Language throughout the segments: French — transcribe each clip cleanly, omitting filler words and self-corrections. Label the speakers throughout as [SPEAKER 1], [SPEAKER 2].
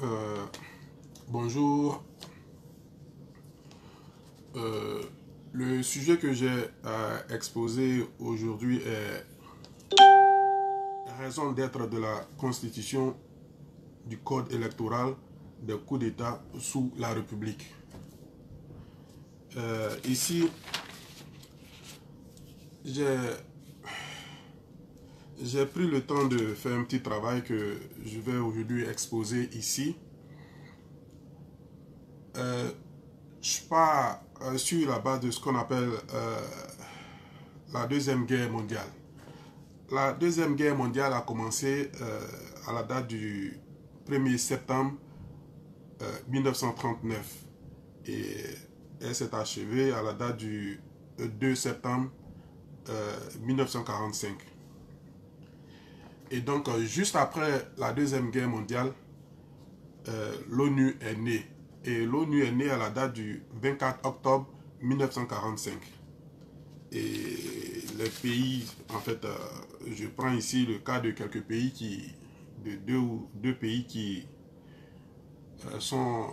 [SPEAKER 1] Euh, Bonjour. Le sujet que j'ai à exposer aujourd'hui est la raison d'être de la Constitution du Code électoral des coups d'État sous la République. Ici, j'ai pris le temps de faire un petit travail que je vais aujourd'hui exposer ici. Je pars sur la base de ce qu'on appelle la Deuxième Guerre mondiale. La Deuxième Guerre mondiale a commencé à la date du 1er septembre 1939 et elle s'est achevée à la date du 2 septembre 1945. Et donc, juste après la Deuxième Guerre mondiale, l'ONU est née. Et l'ONU est née à la date du 24 octobre 1945. Et les pays, en fait, je prends ici le cas de quelques pays de deux pays qui sont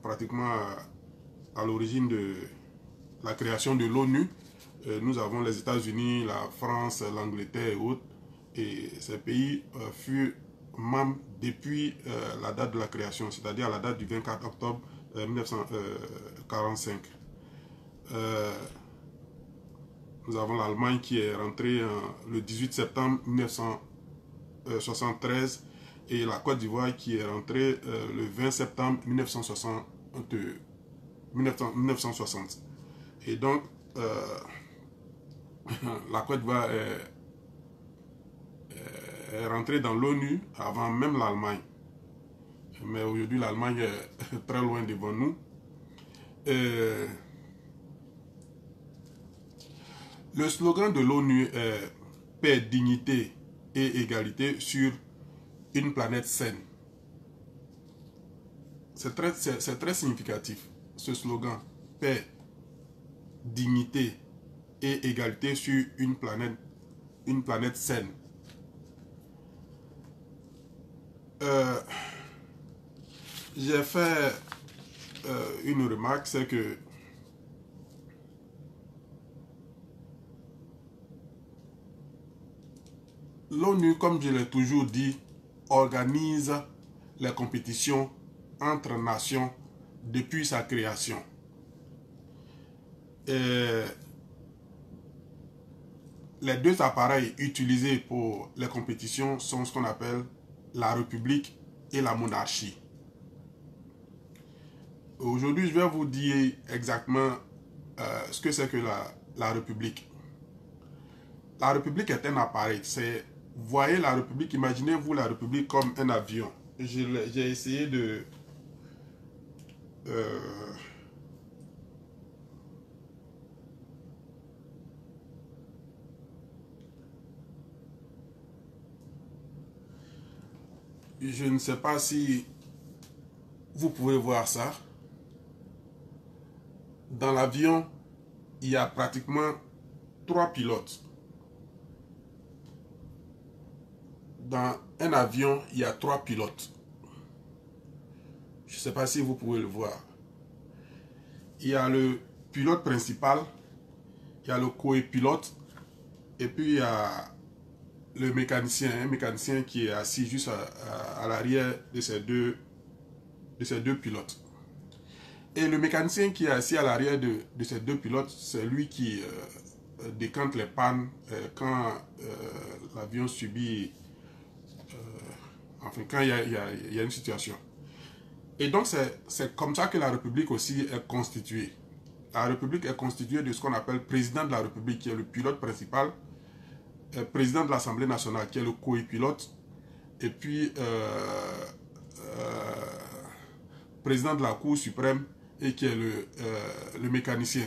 [SPEAKER 1] pratiquement à l'origine de la création de l'ONU. Nous avons les États-Unis, la France, l'Angleterre et autres. Et ces pays furent membres depuis la date de la création, c'est-à-dire à la date du 24 octobre 1945. Nous avons l'Allemagne qui est rentrée le 18 septembre 1973 et la Côte d'Ivoire qui est rentrée le 20 septembre 1960. Et donc, la Côte d'Ivoire est rentrée dans l'ONU avant même l'Allemagne. Mais aujourd'hui, l'Allemagne est très loin devant nous. Le slogan de l'ONU est « Paix, dignité et égalité sur une planète saine ». C'est très significatif, ce slogan « Paix, dignité et égalité sur une planète saine ». J'ai fait une remarque, c'est que l'ONU, comme je l'ai toujours dit, organise les compétitions entre nations depuis sa création. Et les deux appareils utilisés pour les compétitions sont ce qu'on appelle la République et la monarchie. Aujourd'hui, je vais vous dire exactement ce que c'est que la République. La République est un appareil. Voyez la République, imaginez-vous la République comme un avion. J'ai essayé de... je ne sais pas si vous pouvez voir ça. Dans l'avion, il y a pratiquement 3 pilotes. Dans un avion, il y a 3 pilotes. Je ne sais pas si vous pouvez le voir. Il y a le pilote principal, il y a le copilote, et puis il y a le mécanicien, un mécanicien qui est assis juste à l'arrière de ces deux pilotes. Et le mécanicien qui est assis à l'arrière de ces deux pilotes, c'est lui qui décante les pannes quand l'avion subit, enfin quand il y a une situation. Et donc c'est comme ça que la République aussi est constituée. La République est constituée de ce qu'on appelle président de la République, qui est le pilote principal, président de l'Assemblée nationale, qui est le copilote, et puis président de la Cour suprême, et qui est le mécanicien.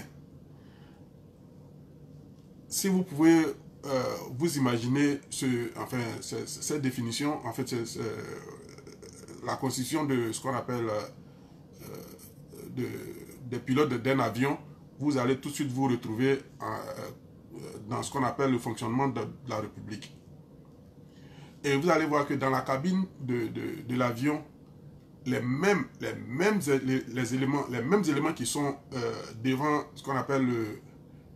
[SPEAKER 1] Si vous pouvez vous imaginer cette définition, en fait, la constitution de ce qu'on appelle des pilotes d'un avion, vous allez tout de suite vous retrouver dans ce qu'on appelle le fonctionnement de la République. Et vous allez voir que dans la cabine de l'avion, les mêmes éléments qui sont devant ce qu'on appelle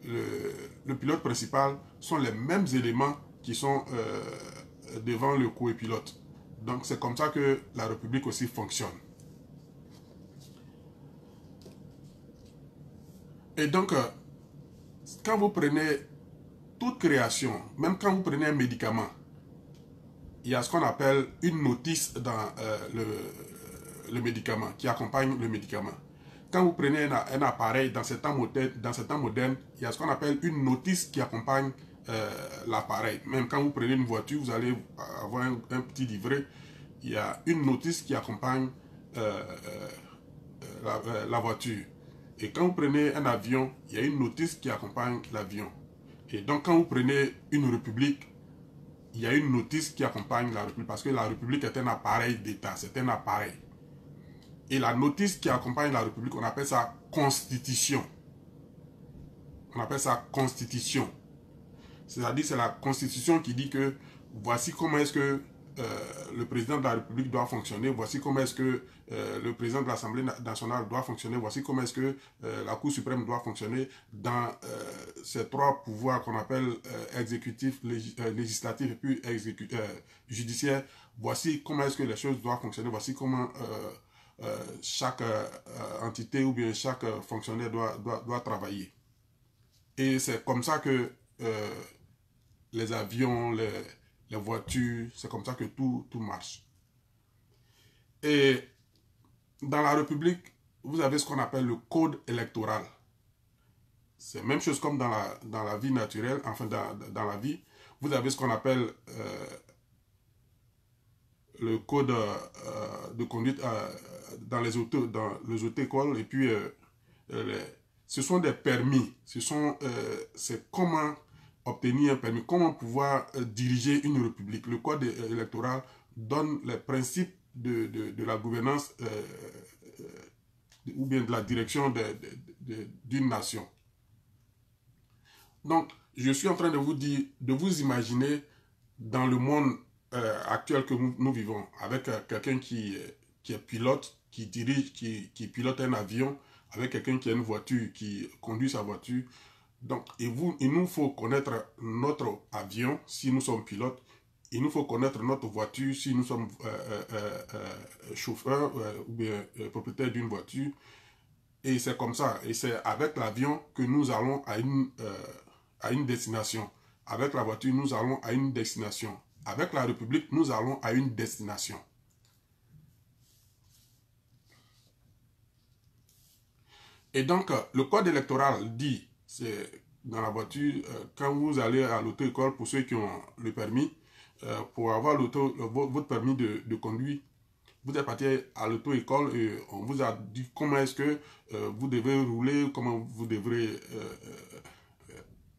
[SPEAKER 1] le pilote principal sont les mêmes éléments qui sont devant le copilote. Donc c'est comme ça que la République aussi fonctionne. Et donc, quand vous prenez toute création, même quand vous prenez un médicament, il y a ce qu'on appelle une notice dans le médicament, qui accompagne le médicament. Quand vous prenez un appareil dans ces temps modernes, il y a ce qu'on appelle une notice qui accompagne l'appareil. Même quand vous prenez une voiture, vous allez avoir un petit livret, il y a une notice qui accompagne la voiture. Et quand vous prenez un avion, il y a une notice qui accompagne l'avion. Et donc quand vous prenez une république, il y a une notice qui accompagne la République, parce que la République est un appareil d'État, c'est un appareil. Et la notice qui accompagne la République, on appelle ça Constitution. On appelle ça Constitution. C'est-à-dire c'est la Constitution qui dit que voici comment est-ce que le président de la République doit fonctionner, voici comment est-ce que le président de l'Assemblée nationale doit fonctionner, voici comment est-ce que la Cour suprême doit fonctionner dans ces trois pouvoirs qu'on appelle exécutif, législatif et puis judiciaire. Voici comment est-ce que les choses doivent fonctionner, voici comment chaque entité ou bien chaque fonctionnaire doit travailler. Et c'est comme ça que les avions, les voitures, c'est comme ça que tout marche. Et dans la République, vous avez ce qu'on appelle le code électoral. C'est la même chose comme dans la vie naturelle, enfin dans la vie. Vous avez ce qu'on appelle le code de conduite dans les auto-écoles. Et puis, ce sont des permis. C'est comment obtenir un permis, comment pouvoir diriger une république. Le code électoral donne les principes de la gouvernance ou bien de la direction d'une nation. Donc, je suis en train de vous dire, de vous imaginer dans le monde actuel que nous vivons, avec quelqu'un qui est pilote, qui dirige, qui pilote un avion, avec quelqu'un qui a une voiture, qui conduit sa voiture. Donc, il nous faut connaître notre avion, si nous sommes pilotes. Il nous faut connaître notre voiture, si nous sommes chauffeurs ou bien propriétaires d'une voiture. Et c'est comme ça. Et c'est avec l'avion que nous allons à une destination. Avec la voiture, nous allons à une destination. Avec la République, nous allons à une destination. Et donc, le code électoral dit, c'est dans la voiture, quand vous allez à l'auto-école, pour ceux qui ont le permis, pour avoir votre permis de conduire, vous êtes parti à l'auto-école et on vous a dit comment est-ce que vous devez rouler, comment vous devrez,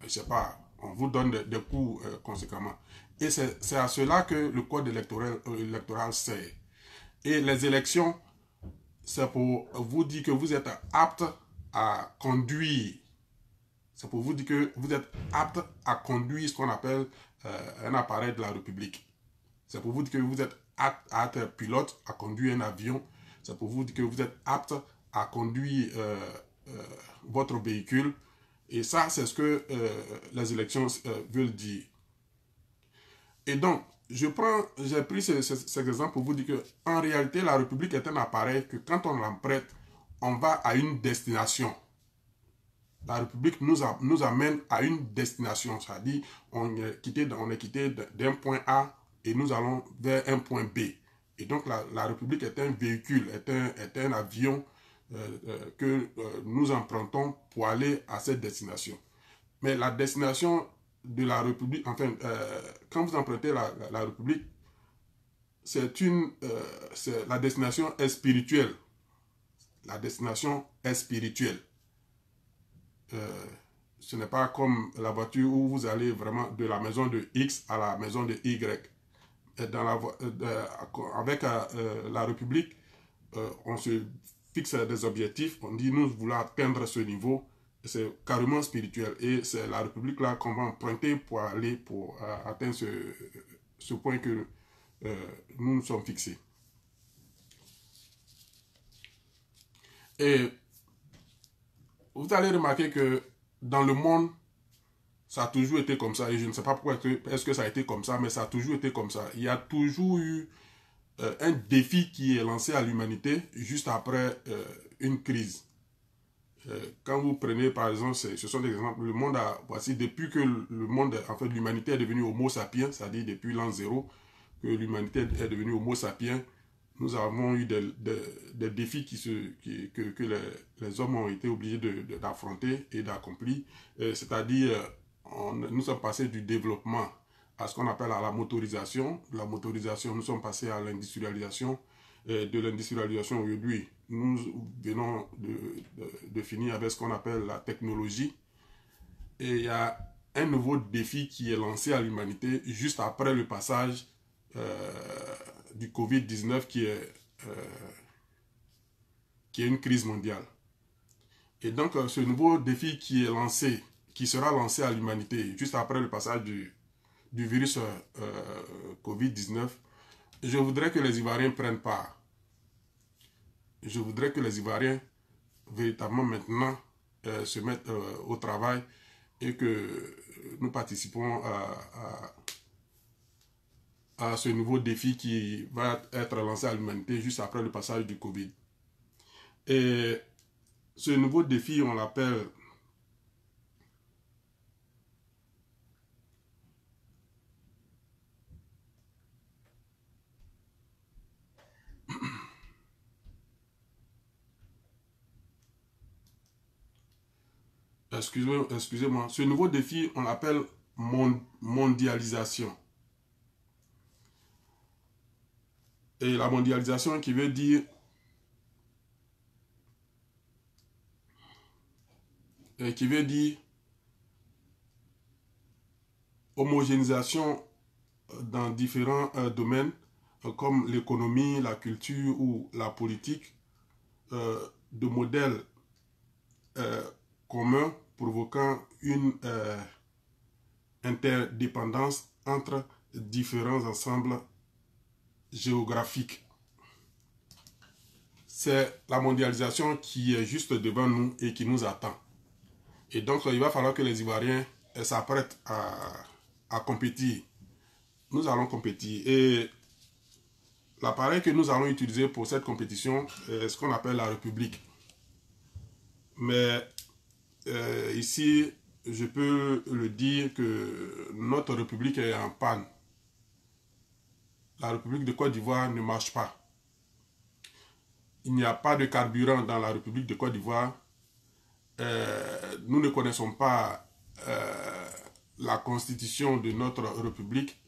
[SPEAKER 1] je ne sais pas, on vous donne des cours conséquemment. Et c'est à cela que le code électoral sert. Et les élections, c'est pour vous dire que vous êtes apte à conduire. C'est pour vous dire que vous êtes apte à conduire ce qu'on appelle un appareil de la République. C'est pour vous dire que vous êtes apte à être pilote, à conduire un avion. C'est pour vous dire que vous êtes apte à conduire votre véhicule. Et ça, c'est ce que les élections veulent dire. Et donc, j'ai pris cet exemple pour vous dire que en réalité, la République est un appareil que quand on l'emprunte, on va à une destination. La République nous amène à une destination, c'est-à-dire on est quitté d'un point A et nous allons vers un point B. Et donc la République est un véhicule, est un avion que nous empruntons pour aller à cette destination. Mais la destination de la République, enfin, quand vous empruntez la République, la destination est spirituelle. La destination est spirituelle. Ce n'est pas comme la voiture où vous allez vraiment de la maison de X à la maison de Y. Et avec la République, on se fixe des objectifs, on dit nous voulons atteindre ce niveau, c'est carrément spirituel. Et c'est la République là qu'on va emprunter pour atteindre ce point que nous nous sommes fixés. Et vous allez remarquer que dans le monde, ça a toujours été comme ça. Et je ne sais pas pourquoi est-ce que ça a été comme ça, mais ça a toujours été comme ça. Il y a toujours eu un défi qui est lancé à l'humanité juste après une crise. Quand vous prenez par exemple, ce sont des exemples, le monde a, voici, depuis que le monde, en fait, l'humanité est devenue Homo sapiens, c'est-à-dire depuis l'an 0, que l'humanité est devenue Homo sapiens, nous avons eu des défis que les hommes ont été obligés d'affronter et d'accomplir. C'est-à-dire, nous sommes passés du développement à ce qu'on appelle à la motorisation. La motorisation, nous sommes passés à l'industrialisation. De l'industrialisation aujourd'hui, nous venons de finir avec ce qu'on appelle la technologie. Et il y a un nouveau défi qui est lancé à l'humanité juste après le passage du Covid-19 qui est une crise mondiale. Et donc, ce nouveau défi qui est lancé, qui sera lancé à l'humanité juste après le passage du virus Covid-19, je voudrais que les Ivoiriens prennent part. Je voudrais que les Ivoiriens, véritablement maintenant, se mettent au travail et que nous participons à ce nouveau défi qui va être lancé à l'humanité juste après le passage du Covid. Et ce nouveau défi, on l'appelle excusez-moi, ce nouveau défi, on l'appelle mondialisation. Et la mondialisation qui veut dire homogénéisation dans différents domaines comme l'économie, la culture ou la politique, de modèles communs provoquant une interdépendance entre différents ensembles géographiques. C'est la mondialisation qui est juste devant nous et qui nous attend. Et donc, il va falloir que les Ivoiriens s'apprêtent à compétir. Nous allons compétir. Et l'appareil que nous allons utiliser pour cette compétition est ce qu'on appelle la République. Mais ici, je peux le dire que notre République est en panne. La République de Côte d'Ivoire ne marche pas. Il n'y a pas de carburant dans la République de Côte d'Ivoire. Nous ne connaissons pas la constitution de notre République.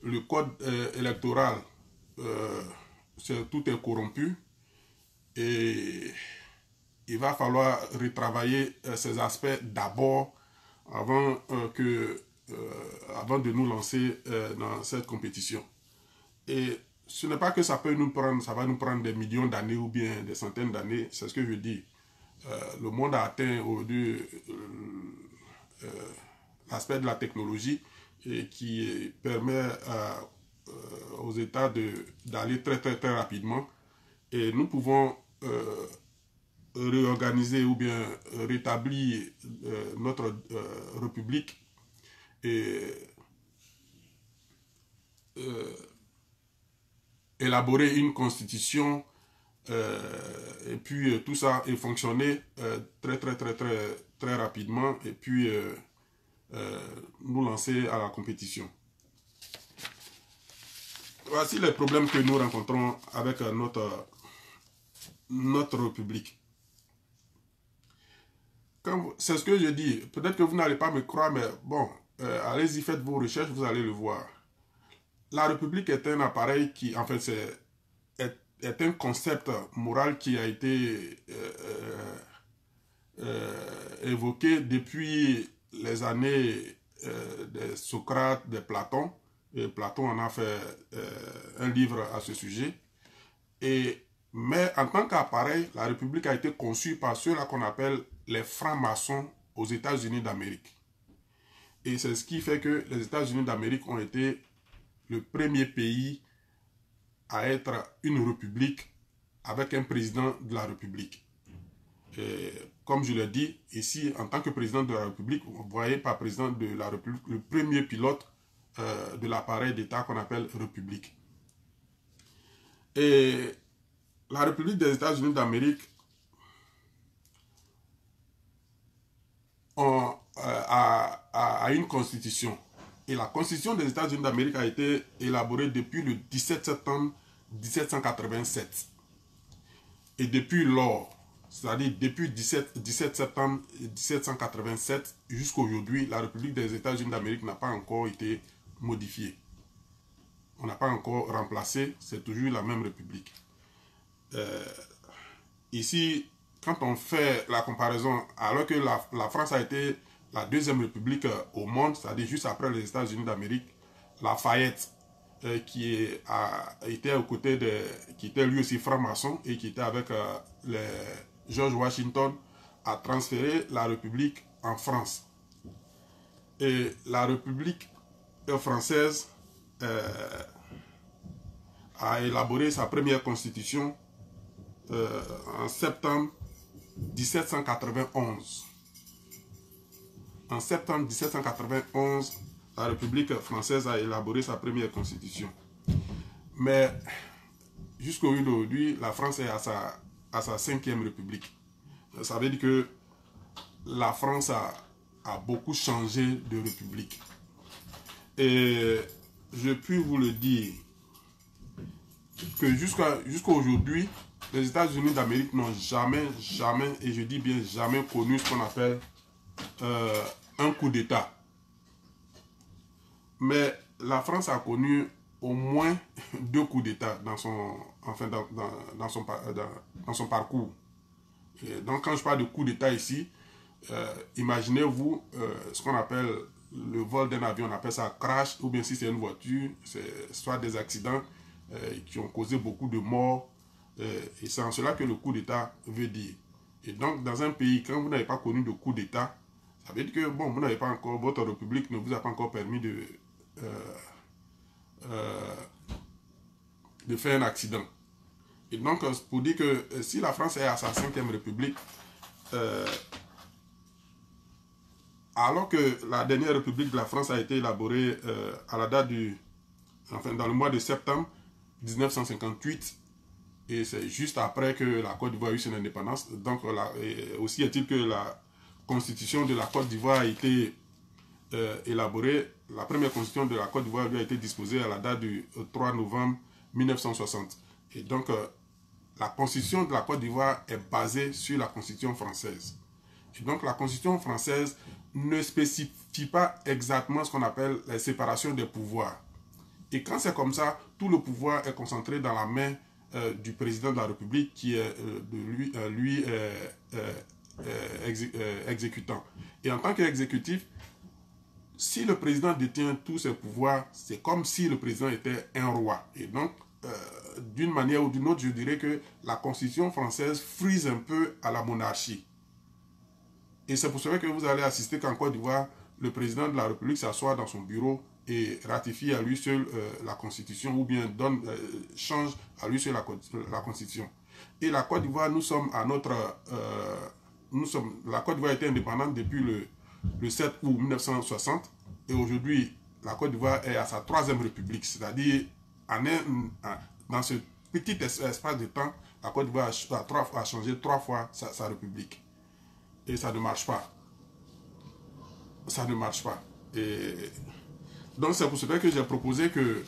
[SPEAKER 1] Le code électoral, tout est corrompu. Et il va falloir retravailler ces aspects d'abord avant de nous lancer dans cette compétition. Et ce n'est pas que ça peut nous prendre, ça va nous prendre des millions d'années ou bien des centaines d'années, c'est ce que je dis. Le monde a atteint aujourd'hui l'aspect de la technologie et qui permet aux États d'aller très très très rapidement. Et nous pouvons réorganiser ou bien rétablir notre République et élaborer une constitution et puis tout ça est fonctionné très très très très très rapidement et puis nous lancer à la compétition. Voici les problèmes que nous rencontrons avec notre République. C'est ce que je dis. Peut-être que vous n'allez pas me croire, mais bon, allez-y, faites vos recherches, vous allez le voir. La République est un appareil qui, en fait, est un concept moral qui a été évoqué depuis les années de Socrate, de Platon. Et Platon en a fait un livre à ce sujet. Mais en tant qu'appareil, la République a été conçue par ceux-là qu'on appelle les francs-maçons aux États-Unis d'Amérique. Et c'est ce qui fait que les États-Unis d'Amérique ont été le premier pays à être une république avec un président de la République. Et comme je l'ai dit, ici, en tant que président de la République, vous voyez par président de la République le premier pilote de l'appareil d'État qu'on appelle République. Et la République des États-Unis d'Amérique a une constitution. Et la constitution des États-Unis d'Amérique a été élaborée depuis le 17 septembre 1787. Et depuis lors, c'est-à-dire depuis 17 septembre 1787 jusqu'à aujourd'hui, la République des États-Unis d'Amérique n'a pas encore été modifiée. On n'a pas encore remplacé, c'est toujours la même République. Ici, quand on fait la comparaison, alors que la France a été la deuxième république au monde, c'est-à-dire juste après les États-Unis d'Amérique, Lafayette, qui était aux côtés qui était lui aussi franc-maçon et qui était avec George Washington, a transféré la République en France. Et la République française a élaboré sa première constitution en septembre 1791. En septembre 1791, la République française a élaboré sa première constitution. Mais jusqu'à aujourd'hui, la France est à sa 5e République. Ça veut dire que la France a beaucoup changé de république. Et je puis vous le dire que jusqu'à aujourd'hui, les États-Unis d'Amérique n'ont jamais, et je dis bien jamais connu ce qu'on appelle un coup d'État. Mais la France a connu au moins 2 coups d'État dans son parcours. Et donc quand je parle de coup d'État ici, imaginez-vous ce qu'on appelle le vol d'un avion, on appelle ça crash, ou bien si c'est une voiture, c'est soit des accidents qui ont causé beaucoup de morts. Et c'est en cela que le coup d'État veut dire. Et donc, dans un pays, quand vous n'avez pas connu de coup d'État, ça veut dire que, bon, vous n'avez pas encore, votre république ne vous a pas encore permis de faire un accident. Et donc, pour dire que si la France est à sa 5e république, alors que la dernière république de la France a été élaborée à la date dans le mois de septembre 1958, et c'est juste après que la Côte d'Ivoire a eu son indépendance. Donc, aussi est-il que la constitution de la Côte d'Ivoire a été élaborée. La première constitution de la Côte d'Ivoire lui a été disposée à la date du 3 novembre 1960. Et donc, la constitution de la Côte d'Ivoire est basée sur la constitution française. Et donc, la constitution française ne spécifie pas exactement ce qu'on appelle la séparation des pouvoirs. Et quand c'est comme ça, tout le pouvoir est concentré dans la main du président de la République qui est exécutant. Et en tant qu'exécutif, si le président détient tous ses pouvoirs, c'est comme si le président était un roi. Et donc, d'une manière ou d'une autre, je dirais que la constitution française frise un peu à la monarchie. Et c'est pour cela que vous allez assister qu'en Côte d'Ivoire, le président de la République s'assoit dans son bureau et ratifie à lui seul la Constitution, ou bien change à lui seul la Constitution. Et la Côte d'Ivoire, nous sommes à notre... la Côte d'Ivoire était indépendante depuis le 7 août 1960, et aujourd'hui, la Côte d'Ivoire est à sa 3e République, c'est-à-dire dans ce petit espace de temps, la Côte d'Ivoire a changé 3 fois sa République. Et ça ne marche pas. Ça ne marche pas. Et donc c'est pour cela que j'ai proposé que,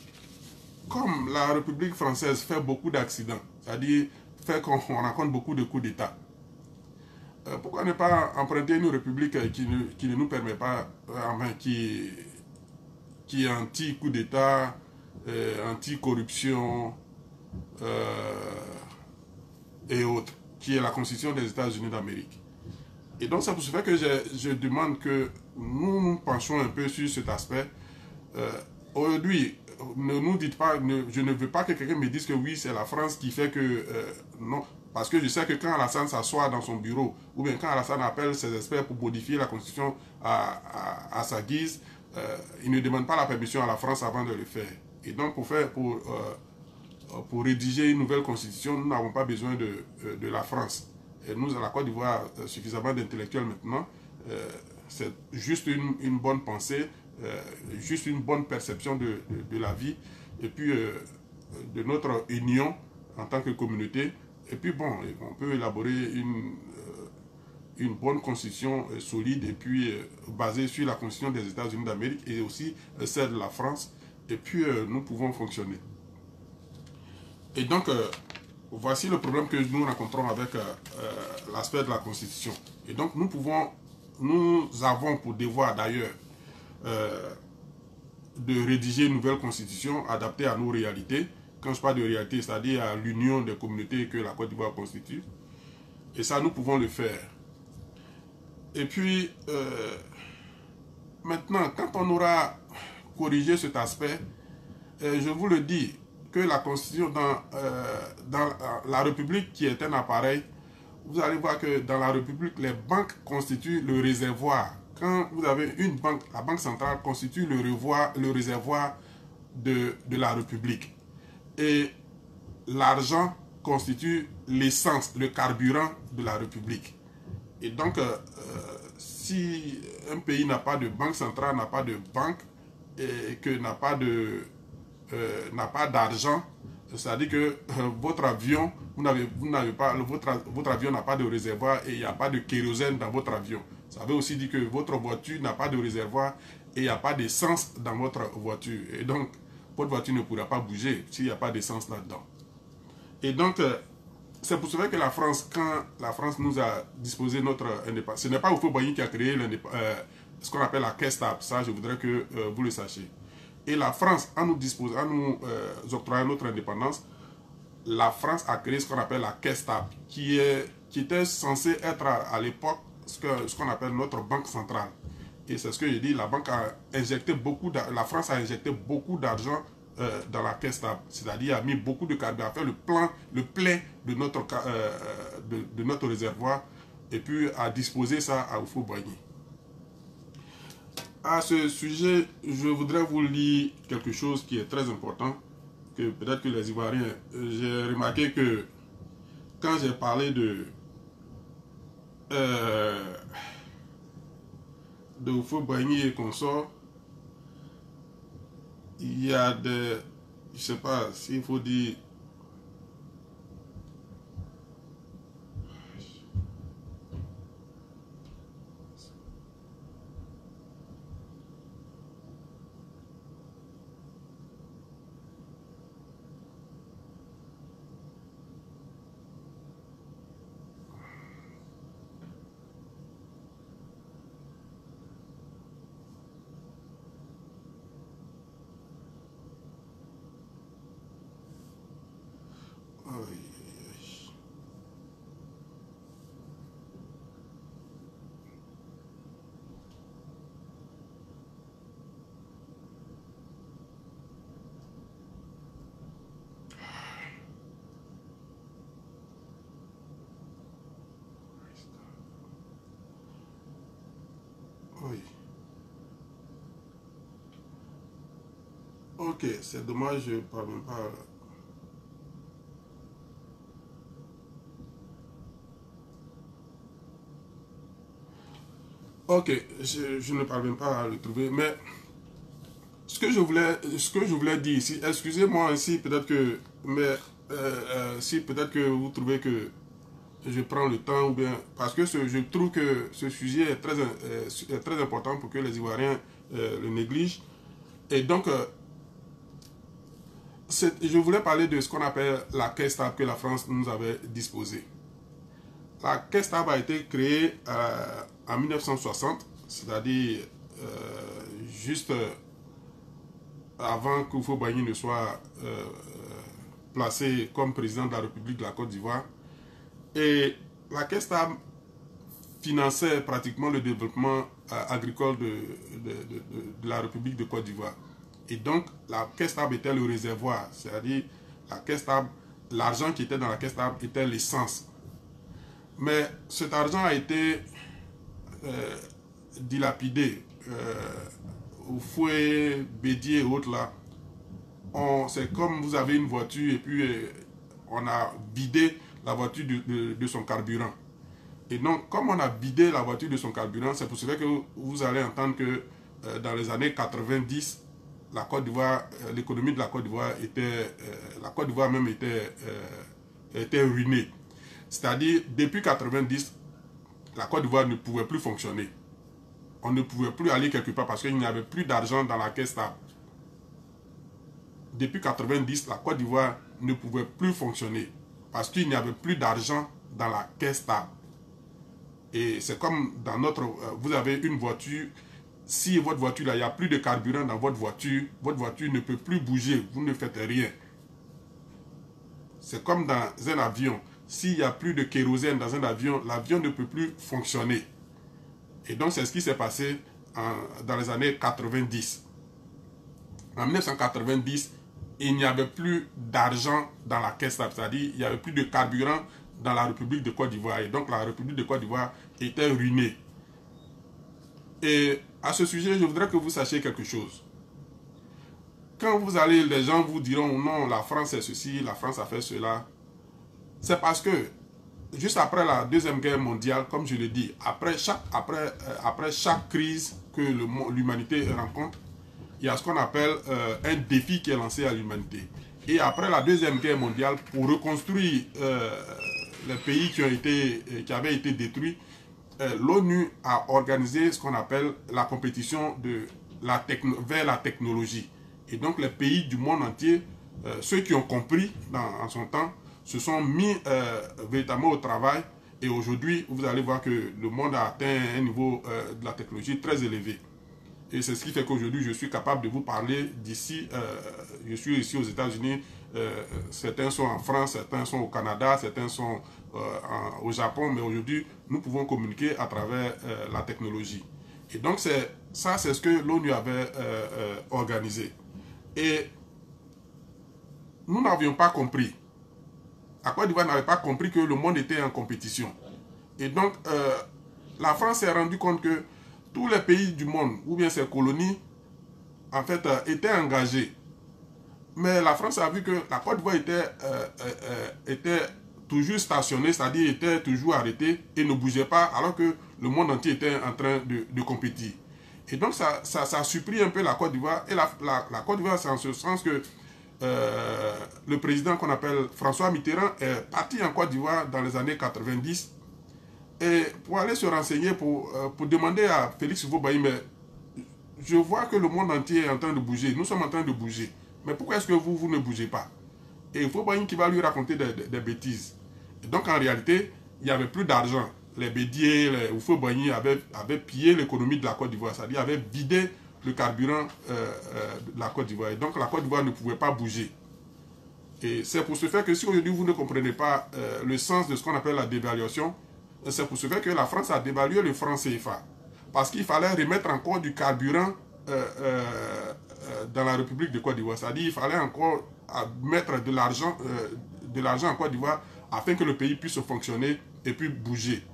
[SPEAKER 1] comme la République française fait beaucoup d'accidents, c'est-à-dire fait qu'on rencontre beaucoup de coups d'État, pourquoi ne pas emprunter une république qui ne nous permet pas, qui est anti-coup d'État, anti-corruption et autres, qui est la Constitution des États-Unis d'Amérique. Et donc c'est pour cela que je demande que nous penchions un peu sur cet aspect. Aujourd'hui, ne nous dites pas, je ne veux pas que quelqu'un me dise que oui, c'est la France qui fait que... non, parce que je sais que quand Alassane s'assoit dans son bureau, ou bien quand Alassane appelle ses experts pour modifier la Constitution à sa guise, il ne demande pas la permission à la France avant de le faire. Et donc pour rédiger une nouvelle Constitution, nous n'avons pas besoin de la France. Et nous, à la Côte d'Ivoire, suffisamment d'intellectuels maintenant, c'est juste une bonne pensée, juste une bonne perception de la vie, et puis de notre union en tant que communauté. Et puis bon, on peut élaborer une bonne constitution solide et puis basée sur la constitution des États-Unis d'Amérique et aussi celle de la France. Et puis nous pouvons fonctionner. Et donc, voici le problème que nous rencontrons avec l'aspect de la constitution. Et donc, nous avons pour devoir d'ailleurs de rédiger une nouvelle constitution adaptée à nos réalités. Quand je parle de réalité, c'est-à-dire à l'union des communautés que la Côte d'Ivoire constitue. Et ça, nous pouvons le faire. Et puis, maintenant, quand on aura corrigé cet aspect, je vous le dis, que la Constitution, dans la République qui est un appareil, vous allez voir que dans la République, les banques constituent le réservoir. Quand vous avez une banque, la Banque centrale constitue le réservoir de la République. Et l'argent constitue l'essence, le carburant de la République. Et donc, si un pays n'a pas de banque centrale, n'a pas de banque, et que n'a pas d'argent, c'est-à-dire que votre avion, votre avion n'a pas de réservoir et il n'y a pas de kérosène dans votre avion. Ça veut aussi dire que votre voiture n'a pas de réservoir et il n'y a pas d'essence dans votre voiture. Et donc, votre voiture ne pourra pas bouger s'il n'y a pas d'essence là-dedans. Et donc, c'est pour cela que la France, quand la France nous a disposé notre indépendance, ce n'est pas Houphouët-Boigny qui a créé ce qu'on appelle la caisse stable. Ça, je voudrais que vous le sachiez. Et la France, en nous octroyant notre indépendance, la France a créé ce qu'on appelle la caisse stable, qui était censée être à l'époque ce qu'on appelle notre banque centrale. Et c'est ce que je dis, la France a injecté beaucoup d'argent dans la caisse stable, c'est-à-dire a mis beaucoup de carburant, a fait le plein de notre réservoir et puis a disposé ça à Houphouët-Boigny. À ce sujet, je voudrais vous lire quelque chose qui est très important, que peut-être que les Ivoiriens, j'ai remarqué que quand j'ai parlé de Houphouët-Boigny et consorts, il y a des, je ne sais pas s'il faut dire, oui. Ok, c'est dommage, je ne parle même pas. Ok, je ne parviens pas à le trouver, mais ce que je voulais dire ici, excusez-moi si peut-être que, si peut-être que vous trouvez que je prends le temps, ou bien, parce que je trouve que ce sujet est très important pour que les Ivoiriens le négligent. Et donc, je voulais parler de ce qu'on appelle la caisse stable que la France nous avait disposée. La caisse stable a été créée en 1960, c'est-à-dire juste avant qu'Houphouët-Boigny ne soit placé comme président de la République de la Côte d'Ivoire. Et la caisse stable finançait pratiquement le développement agricole de la République de Côte d'Ivoire. Et donc, la caisse stable était le réservoir, c'est-à-dire la caisse stable, l'argent qui était dans la caisse stable était l'essence. Mais cet argent a été dilapidé. Au fouet, Bédier et autres là. C'est comme vous avez une voiture et puis on a vidé la voiture de son carburant. Et donc, comme on a vidé la voiture de son carburant, c'est pour cela que vous allez entendre que dans les années 90, la Côte d'Ivoire, l'économie de la Côte d'Ivoire était, la Côte d'Ivoire même était ruinée. C'est-à-dire, depuis 90, la Côte d'Ivoire ne pouvait plus fonctionner. On ne pouvait plus aller quelque part parce qu'il n'y avait plus d'argent dans la caisse stable. Depuis 90, la Côte d'Ivoire ne pouvait plus fonctionner parce qu'il n'y avait plus d'argent dans la caisse stable. Et c'est comme dans notre... vous avez une voiture, si votre voiture, là, il n'y a plus de carburant dans votre voiture ne peut plus bouger, vous ne faites rien. C'est comme dans un avion. S'il n'y a plus de kérosène dans un avion, l'avion ne peut plus fonctionner. Et donc, c'est ce qui s'est passé dans les années 90. En 1990, il n'y avait plus d'argent dans la caisse, c'est-à-dire il n'y avait plus de carburant dans la République de Côte d'Ivoire. Et donc, la République de Côte d'Ivoire était ruinée. Et à ce sujet, je voudrais que vous sachiez quelque chose. Quand vous allez, les gens vous diront non, la France est ceci, la France a fait cela. C'est parce que, juste après la Deuxième Guerre mondiale, comme je l'ai dit, après chaque crise que l'humanité rencontre, il y a ce qu'on appelle un défi qui est lancé à l'humanité. Et après la Deuxième Guerre mondiale, pour reconstruire les pays qui avaient été détruits, l'ONU a organisé ce qu'on appelle la compétition vers la technologie. Et donc les pays du monde entier, ceux qui ont compris en son temps, se sont mis véritablement au travail. Et aujourd'hui, vous allez voir que le monde a atteint un niveau de la technologie très élevé. Et c'est ce qui fait qu'aujourd'hui, je suis capable de vous parler d'ici. Je suis ici aux États-Unis. Certains sont en France, certains sont au Canada, certains sont au Japon. Mais aujourd'hui, nous pouvons communiquer à travers la technologie. Et donc, ça, c'est ce que l'ONU avait organisé. Et nous n'avions pas compris. La Côte d'Ivoire n'avait pas compris que le monde était en compétition. Et donc, la France s'est rendue compte que tous les pays du monde, ou bien ses colonies, en fait, étaient engagés. Mais la France a vu que la Côte d'Ivoire était toujours stationnée, c'est-à-dire était toujours arrêtée et ne bougeait pas, alors que le monde entier était en train de compétir. Et donc, ça a surpris un peu la Côte d'Ivoire. Et la Côte d'Ivoire, c'est en ce sens que le président qu'on appelle François Mitterrand est parti en Côte d'Ivoire dans les années 90 et pour aller se renseigner, pour demander à Félix Houphouët-Boigny, mais je vois que le monde entier est en train de bouger, nous sommes en train de bouger, mais pourquoi est-ce que vous ne bougez pas? Et Houphouët-Boigny qui va lui raconter des bêtises. Et donc en réalité, il n'y avait plus d'argent. Les Bédier, Houphouët-Boigny avaient pillé l'économie de la Côte d'Ivoire, c'est-à-dire avaient vidé le carburant de la Côte d'Ivoire. Et donc la Côte d'Ivoire ne pouvait pas bouger. Et c'est pour ce faire que si aujourd'hui vous ne comprenez pas le sens de ce qu'on appelle la dévaluation, c'est pour ce faire que la France a dévalué le franc CFA. Parce qu'il fallait remettre encore du carburant dans la République de Côte d'Ivoire. C'est-à-dire qu'il fallait encore mettre de l'argent en Côte d'Ivoire afin que le pays puisse fonctionner et puis bouger.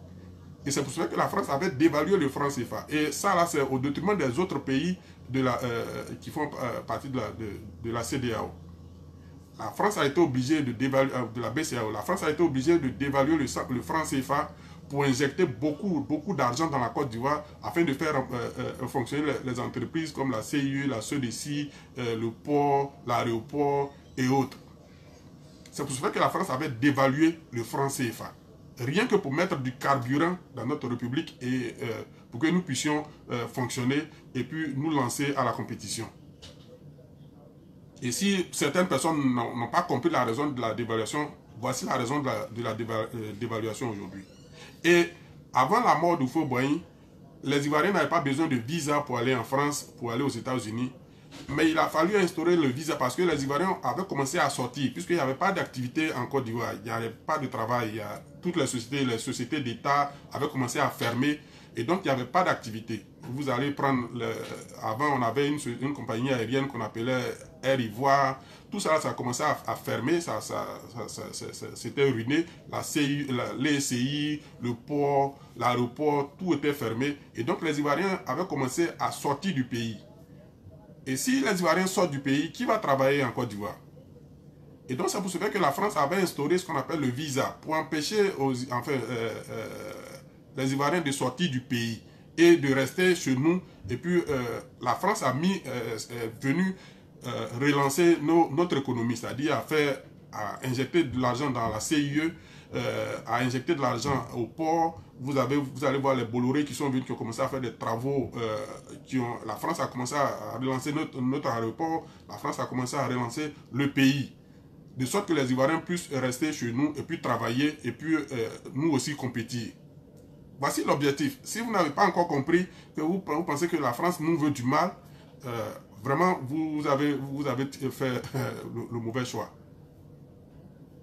[SPEAKER 1] Et c'est pour cela que la France avait dévalué le franc CFA. Et ça, là, c'est au détriment des autres pays qui font partie de la CEDEAO. La France a été obligée de dévaluer, de la BCEAO, la France a été obligée de dévaluer le franc CFA pour injecter beaucoup d'argent dans la Côte d'Ivoire afin de faire fonctionner les entreprises comme la CIE, la SODECI, le port, l'aéroport et autres. C'est pour cela que la France avait dévalué le franc CFA. Rien que pour mettre du carburant dans notre République et pour que nous puissions fonctionner et puis nous lancer à la compétition. Et si certaines personnes n'ont pas compris la raison de la dévaluation, voici la raison de la dévaluation aujourd'hui. Et avant la mort d'Houphouët-Boigny, les Ivoiriens n'avaient pas besoin de visa pour aller en France, pour aller aux États-Unis. Mais il a fallu instaurer le visa parce que les Ivoiriens avaient commencé à sortir, puisqu'il n'y avait pas d'activité en Côte d'Ivoire, il n'y avait pas de travail, toutes les sociétés d'État avaient commencé à fermer, et donc il n'y avait pas d'activité. Vous allez prendre, avant on avait une compagnie aérienne qu'on appelait Air Ivoire, tout ça, ça a commencé à fermer, c'était ruiné, les SCI, le port, l'aéroport, tout était fermé, et donc les Ivoiriens avaient commencé à sortir du pays. Et si les Ivoiriens sortent du pays, qui va travailler en Côte d'Ivoire? Et donc c'est pour cela que la France avait instauré ce qu'on appelle le visa, pour empêcher les Ivoiriens de sortir du pays et de rester chez nous. Et puis, la France a venu relancer notre économie, c'est-à-dire à injecter de l'argent dans la CIE, à injecter de l'argent au port. Vous allez voir les Bolloré qui sont venus, qui ont commencé à faire des travaux. La France a commencé à relancer notre aéroport. La France a commencé à relancer le pays. De sorte que les Ivoiriens puissent rester chez nous et puis travailler et puis nous aussi compétir. Voici l'objectif. Si vous n'avez pas encore compris, que vous pensez que la France nous veut du mal, vraiment, vous avez fait le mauvais choix.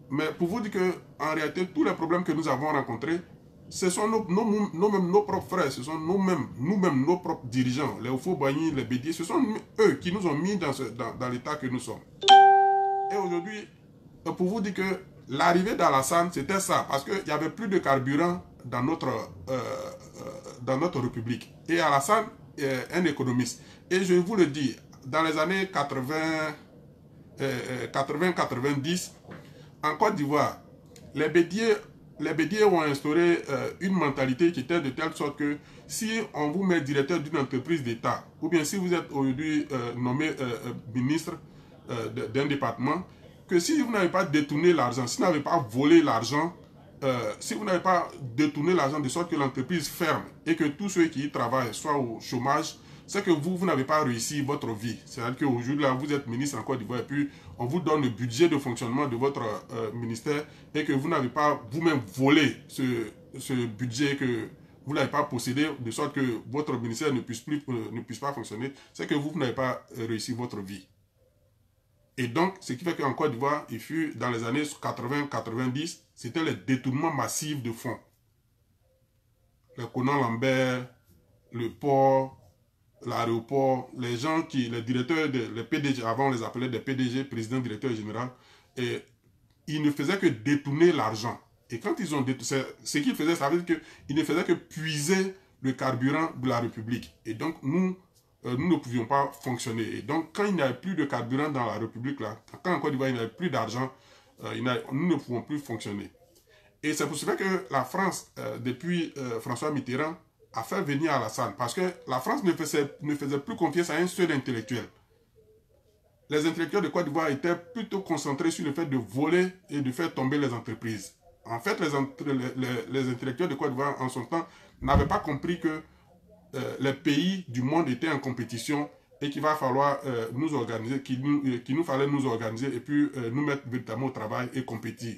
[SPEAKER 1] Mais pour vous dire qu'en réalité, tous les problèmes que nous avons rencontrés, ce sont nos propres frères, ce sont nous-mêmes, nos propres dirigeants, les Houphouët-Boigny, les Bédié, ce sont eux qui nous ont mis dans l'état que nous sommes. Et aujourd'hui, pour vous dire que l'arrivée d'Alassane, c'était ça, parce qu'il n'y avait plus de carburant dans notre République. Et Alassane est un économiste. Et je vous le dis, dans les années 80-90, en Côte d'Ivoire, les Bédié ont instauré une mentalité qui était de telle sorte que si on vous met directeur d'une entreprise d'État, ou bien si vous êtes aujourd'hui nommé ministre d'un département, que si vous n'avez pas détourné l'argent, si vous n'avez pas volé l'argent, si vous n'avez pas détourné l'argent de sorte que l'entreprise ferme et que tous ceux qui y travaillent soient au chômage, c'est que vous n'avez pas réussi votre vie. C'est-à-dire qu'aujourd'hui, vous êtes ministre en Côte d'Ivoire et puis on vous donne le budget de fonctionnement de votre ministère et que vous n'avez pas vous-même volé ce budget que vous n'avez pas possédé de sorte que votre ministère ne puisse pas fonctionner. C'est que vous n'avez pas réussi votre vie. Et donc, ce qui fait qu'en Côte d'Ivoire, il fut dans les années 80-90, c'était le détournement massif de fonds. Le Conan Lambert, le port, l'aéroport, les directeurs, les PDG, avant on les appelait des PDG, président, directeur général, et ils ne faisaient que détourner l'argent. Et quand ils ont détourné, ce qu'ils faisaient, ça veut dire qu'ils ne faisaient que puiser le carburant de la République. Et donc, nous ne pouvions pas fonctionner. Et donc, quand il n'y avait plus de carburant dans la République, là, quand en Côte d'Ivoire, il n'y avait plus d'argent, nous ne pouvons plus fonctionner. Et c'est pour cela que la France, depuis François Mitterrand, a fait venir Alassane. Parce que la France ne faisait plus confiance à un seul intellectuel. Les intellectuels de Côte d'Ivoire étaient plutôt concentrés sur le fait de voler et de faire tomber les entreprises. En fait, les intellectuels de Côte d'Ivoire, en son temps, n'avaient pas compris que les pays du monde étaient en compétition et qu'il va falloir nous organiser, qu'il nous fallait nous organiser et puis nous mettre véritablement au travail et compétir.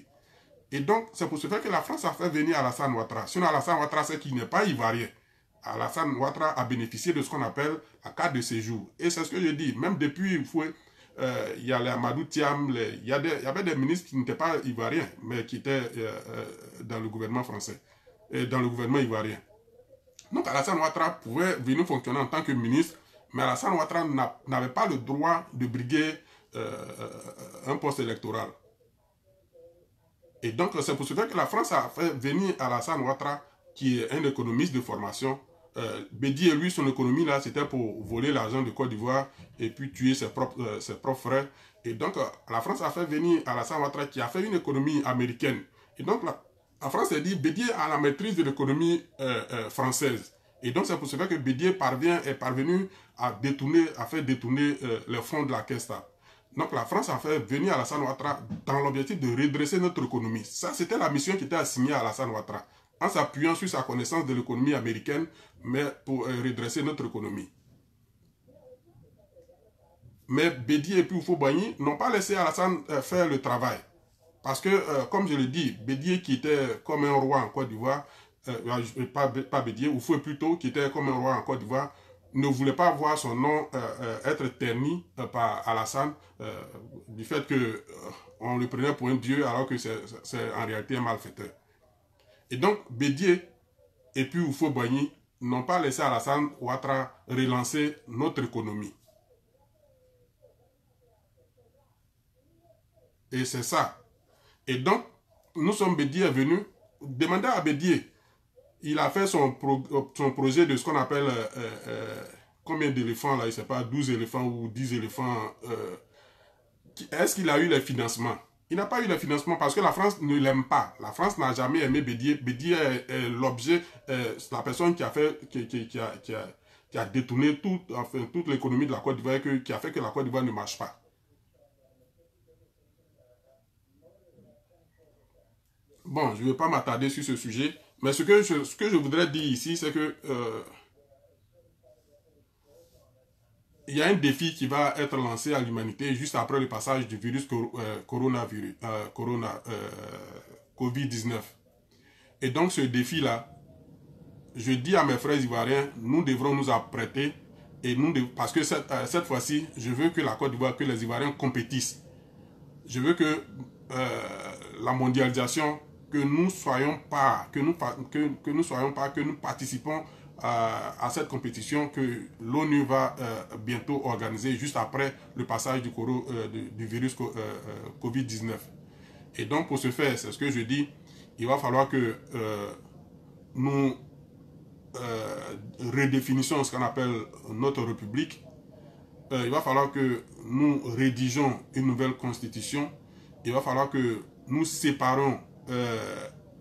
[SPEAKER 1] Et donc, c'est pour ce faire que la France a fait venir Alassane Ouattara. Sinon, Alassane Ouattara, c'est qu'il n'est pas ivoirien. Alassane Ouattara a bénéficié de ce qu'on appelle la carte de séjour. Et c'est ce que je dis, même depuis il y a les Amadou Thiam, il y avait des ministres qui n'étaient pas ivoiriens, mais qui étaient dans le gouvernement français, et dans le gouvernement ivoirien. Donc Alassane Ouattara pouvait venir fonctionner en tant que ministre, mais Alassane Ouattara n'avait pas le droit de briguer un poste électoral. Et donc c'est pour cela que la France a fait venir Alassane Ouattara, qui est un économiste de formation. Bédié, lui, son économie là, c'était pour voler l'argent de Côte d'Ivoire et puis tuer ses propres frères. Et donc la France a fait venir Alassane Ouattara, qui a fait une économie américaine. Et donc la France a dit, Bédié a la maîtrise de l'économie française. Et donc c'est pour cela que Bédié est parvenu à faire détourner les fonds de la caisse là. Donc la France a fait venir Alassane Ouattara dans l'objectif de redresser notre économie. Ça, c'était la mission qui était assignée à Alassane Ouattara, en s'appuyant sur sa connaissance de l'économie américaine, mais pour redresser notre économie. Mais Bédié et puis Houphouët-Boigny n'ont pas laissé Alassane faire le travail. Parce que, comme je le dis, Bédié qui était comme un roi en Côte d'Ivoire, pas Bédié, Houphouët plutôt, qui était comme un roi en Côte d'Ivoire, ne voulait pas voir son nom être terni par Alassane, du fait qu'on le prenait pour un dieu alors que c'est en réalité un malfaiteur. Et donc, Bédié et puis Houphouët-Boigny n'ont pas laissé Alassane Ouattara relancer notre économie. Et c'est ça. Et donc, nous sommes Bédié venus demander à Bédié. Il a fait son projet de ce qu'on appelle combien d'éléphants là, je ne sais pas, 12 éléphants ou 10 éléphants. Est-ce qu'il a eu les financements? Il n'a pas eu le financement parce que la France ne l'aime pas. La France n'a jamais aimé Bédier. Bédier est l'objet, la personne qui a fait, qui a détourné enfin, toute l'économie de la Côte d'Ivoire, qui a fait que la Côte d'Ivoire ne marche pas. Bon, je ne vais pas m'attarder sur ce sujet, mais ce que je voudrais dire ici, c'est que il y a un défi qui va être lancé à l'humanité juste après le passage du virus coronavirus, Covid-19. Et donc ce défi-là, je dis à mes frères ivoiriens, nous devrons nous apprêter, et parce que cette fois-ci, je veux que la Côte d'Ivoire, que les Ivoiriens compétissent. Je veux que la mondialisation, que nous soyons pas, que nous soyons pas, que nous participons à cette compétition que l'ONU va bientôt organiser juste après le passage du virus Covid-19. Et donc pour ce faire, c'est ce que je dis, il va falloir que nous redéfinissions ce qu'on appelle notre république. Il va falloir que nous rédigeons une nouvelle constitution. Il va falloir que nous séparons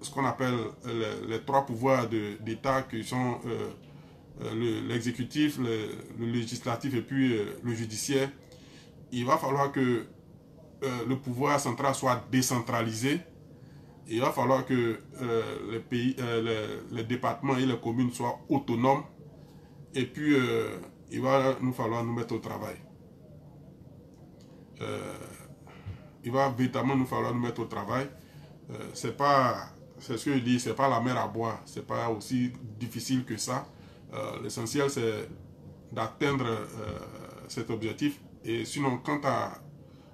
[SPEAKER 1] ce qu'on appelle les trois pouvoirs d'État qui sont l'exécutif, le législatif et puis le judiciaire. Il va falloir que le pouvoir central soit décentralisé. Il va falloir que les départements et les communes soient autonomes. Et puis, il va nous falloir nous mettre au travail. Il va véritablement nous falloir nous mettre au travail. C'est ce que je dis, c'est pas la mer à boire. C'est pas aussi difficile que ça. L'essentiel, c'est d'atteindre cet objectif. Et sinon, quant à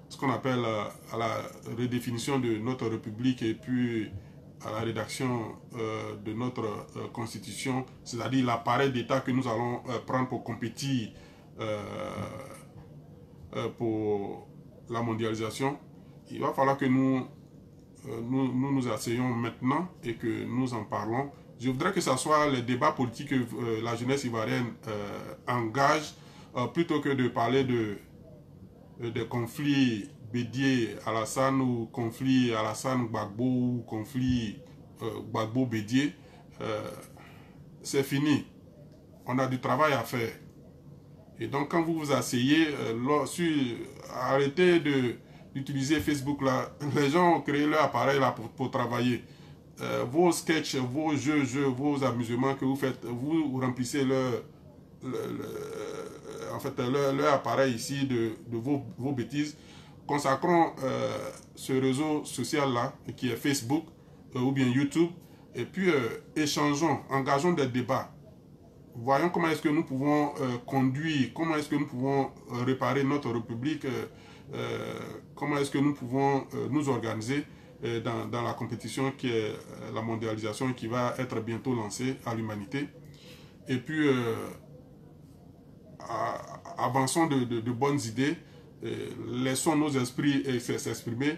[SPEAKER 1] ce qu'on appelle à la redéfinition de notre République et puis à la rédaction de notre constitution, c'est-à-dire l'appareil d'État que nous allons prendre pour compétir pour la mondialisation, il va falloir que nous asseyons maintenant et que nous en parlons. Je voudrais que ce soit les débats politiques que la jeunesse ivoirienne engage plutôt que de parler de conflits Bédier Alassane ou conflit Alassane Gbagbo ou conflit Gbagbo Bédier. C'est fini. On a du travail à faire. Et donc quand vous vous asseyez, arrêtez d'utiliser Facebook là. Les gens ont créé leur appareil là pour travailler. Vos sketchs, vos jeux, vos amusements que vous faites, vous remplissez en fait, leur appareil ici de vos bêtises. Consacrons ce réseau social là qui est Facebook ou bien YouTube et puis échangeons, engageons des débats. Voyons comment est-ce que nous pouvons conduire, comment est-ce que nous pouvons réparer notre République, comment est-ce que nous pouvons nous organiser dans la compétition qui est la mondialisation qui va être bientôt lancée à l'humanité. Et puis, avançons de bonnes idées, laissons nos esprits s'exprimer.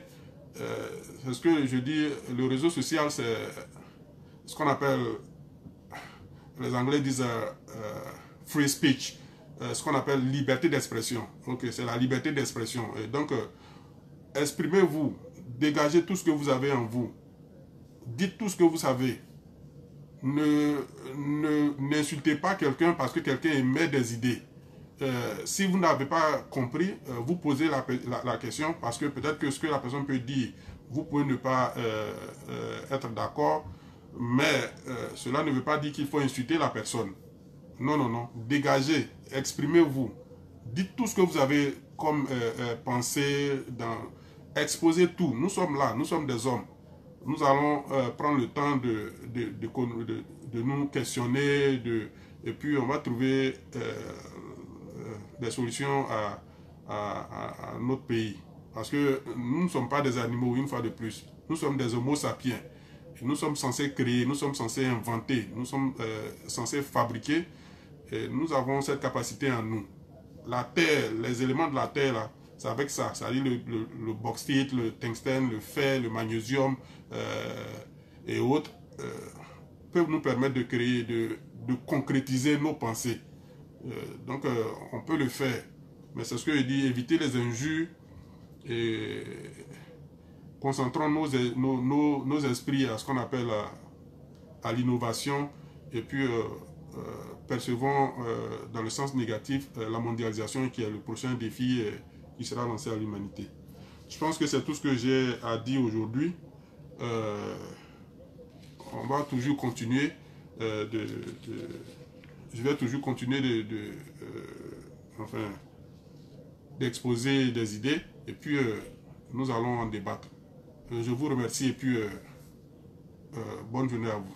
[SPEAKER 1] C'est ce que je dis, le réseau social, c'est ce qu'on appelle, les Anglais disent free speech, ce qu'on appelle liberté d'expression. Ok, c'est la liberté d'expression. Et donc, exprimez-vous, dégagez tout ce que vous avez en vous, dites tout ce que vous savez. N'insultez pas quelqu'un parce que quelqu'un émet des idées. Si vous n'avez pas compris, vous posez la question parce que peut-être que ce que la personne peut dire, vous pouvez ne pas être d'accord, mais cela ne veut pas dire qu'il faut insulter la personne. Non, non, non. Dégagez, exprimez-vous. Dites tout ce que vous avez comme pensée, exposez tout. Nous sommes là, nous sommes des hommes. Nous allons prendre le temps de nous questionner et puis on va trouver des solutions à notre pays. Parce que nous ne sommes pas des animaux, une fois de plus. Nous sommes des homo sapiens. Et nous sommes censés créer, nous sommes censés inventer, nous sommes censés fabriquer. Et nous avons cette capacité en nous. La terre, les éléments de la terre, là, c'est avec ça. C'est-à-dire le bauxite, le tungstène, le fer, le magnésium et autres peuvent nous permettre de créer, de concrétiser nos pensées. Donc, on peut le faire. Mais c'est ce que je dis, éviter les injures concentrons nos esprits à ce qu'on appelle à l'innovation, et puis percevons dans le sens négatif la mondialisation qui est le prochain défi qui sera lancé à l'humanité. Je pense que c'est tout ce que j'ai à dire aujourd'hui. On va toujours continuer je vais toujours continuer d'exposer des idées, et puis nous allons en débattre. Je vous remercie, et puis bonne journée à vous.